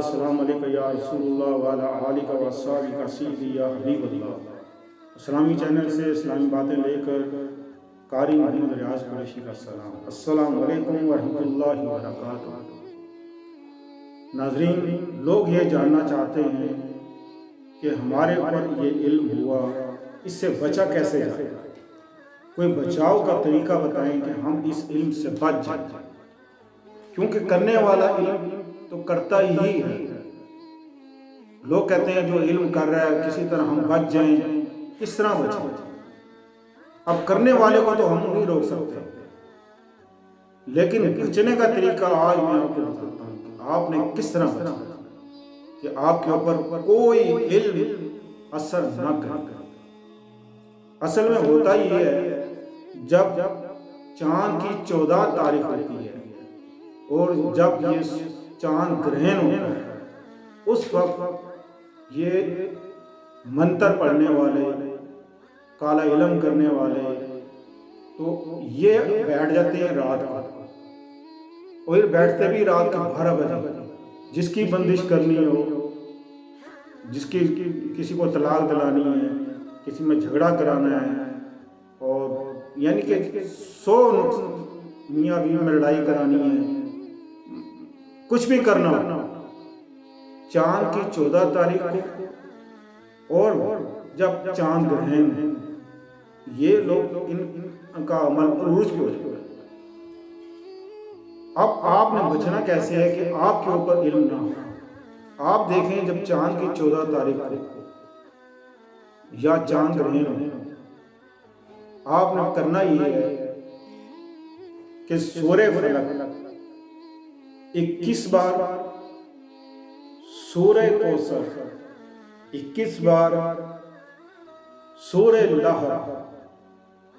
वस्सलाम अलैका या रसूलुल्लाह व अला आलिका व अस्हाबिका सय्यदी या हबीबल्लाह। इस्लामी चैनल से इस्लामी बातें लेकर कारी मोहम्मद रियाज कुरैशी का सलाम। अस्सलामु अलैकुम व रहमतुल्लाहि व बरकातुहू। नाज़रीन, लोग ये जानना चाहते हैं कि हमारे ऊपर ये इल्म हुआ, इससे बचा कैसे जाए। कोई बचाव का तरीका बताएं कि हम इस इल्म से बच जाएं, क्योंकि करने वाला इल्म तो करता ही है। लोग कहते हैं जो इल्म कर रहा है किसी तरह हम बच जाएं, किस तरह बचें। अब करने वाले को तो हम नहीं रोक सकते, लेकिन बचने का तरीका आज मैं आपको बताता हूँ कि आपने किस तरह बचना कि आपके ऊपर कोई इल्म असर न करे। असल में होता ही है, जब चांद की 14 तारीख होती है और जब ये चांद ग्रहण होता है, उस वक्त ये मंत्र पढ़ने वाले, काला इल्म करने वाले तो ये बैठ जाते हैं रात को, और बैठते भी रात के 12 बजे। जिसकी बंदिश करनी हो, जिसकी किसी को तलाक दिलानी है, किसी में झगड़ा कराना है, और यानी कि 100 मियाँ बीवी में लड़ाई करानी है, कुछ भी करना हो, चांद की 14 तारीख को और जब चांद ग्रहण है, ये लोग इनका अमल उरूज पे हो जाता है। अब आपने बचना कैसे है कि आपके ऊपर इल्म ना हो। आप देखें, जब चांद की 14 तारीख को या चांद ग्रहण हो, आपने करना ये है कि सूरह फलक 21 बार, सूरह कौसर 21 बार, सूरह लहर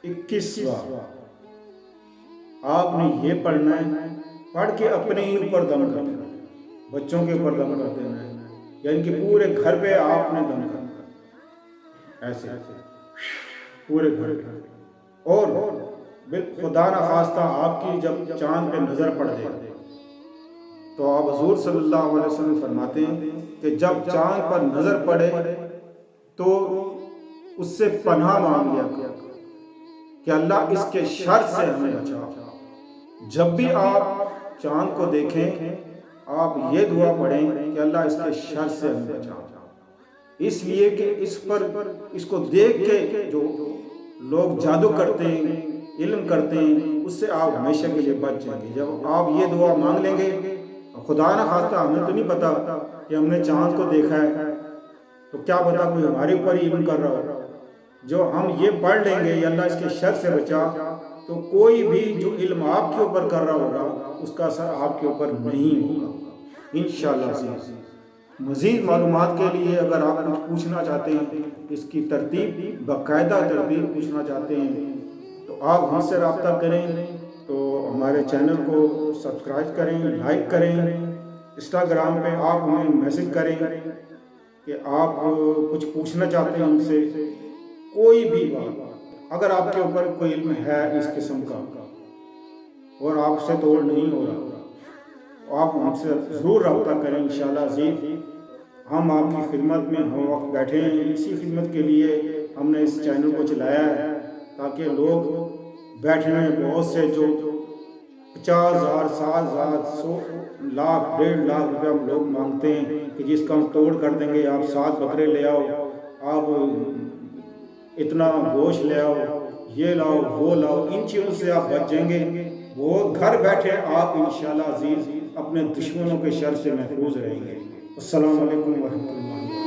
21 बार आपने ये पढ़ना है। पढ़ के अपने ही ऊपर दम करना है, बच्चों के ऊपर दम कर देना है, यानी कि पूरे घर पे आपने दम करना है, ऐसे पूरे घर पे। और खुदा न खास्ता आपकी जब चांद पे नजर पड़ जाए तो आप हुजूर सल्लल्लाहु अलैहि वसल्लम फरमाते हैं कि जब चांद पर नजर पड़े तो उससे पनाह मांग लिया करो कि अल्लाह इसके शर से हमें बचाओ। जब भी आप चांद को देखें, आप ये दुआ पढ़ें कि अल्लाह इसके शर से हमें बचाओ। इसलिए कि इस पर, इसको देख के जो लोग जादू करते हैं, इल्म करते हैं, उससे आप हमेशा के लिए बच जाएंगे। जब आप ये दुआ मांग लेंगे, खुदा न खास्ता हमें तो नहीं पता कि हमने चांद को देखा है, तो क्या पता कोई हमारे ऊपर ही इल्म कर रहा हो। जो हम ये पढ़ लेंगे अल्लाह इसके शर से बचा, तो कोई भी जो इल्म आपके ऊपर कर रहा होगा उसका असर आपके ऊपर नहीं होगा इंशाअल्लाह से। मज़ीद मालूमात के लिए अगर आप कुछ पूछना चाहते हैं, इसकी तरतीब, बाकायदा तरतीब पूछना चाहते हैं, तो आप हमसे रब्ता करें। तो हमारे चैनल को सब्सक्राइब करें, लाइक करें। इंस्टाग्राम पे आप हमें मैसेज करें कि आप कुछ पूछना चाहते हैं हमसे, कोई भी बात। अगर आपके ऊपर कोई इल्म है इस किस्म का और आपसे तोड़ नहीं हो रहा, तो आप हमसे ज़रूर रब्ता करें इंशाअल्लाह अज़ीज़। हम आपकी खिदमत में हम वक्त बैठे हैं। इसी खिदमत के लिए हमने इस चैनल को चलाया है, ताकि लोग बैठे हैं बहुत से जो 50,000, 60,000, 100 लाख, 1.5 लाख रुपया हम लोग मांगते हैं कि जिसका हम तोड़ कर देंगे। आप 7 बकरे ले आओ, आप इतना गोश्त ले आओ, ये लाओ, वो लाओ, इन चीज़ों से आप बच जाएंगे। वो घर बैठे आप इंशाअल्लाह अज़ीज़ अपने दुश्मनों के शर से महफूज रहेंगे। अस्सलामु अलैकुम व रहमतुल्लाह।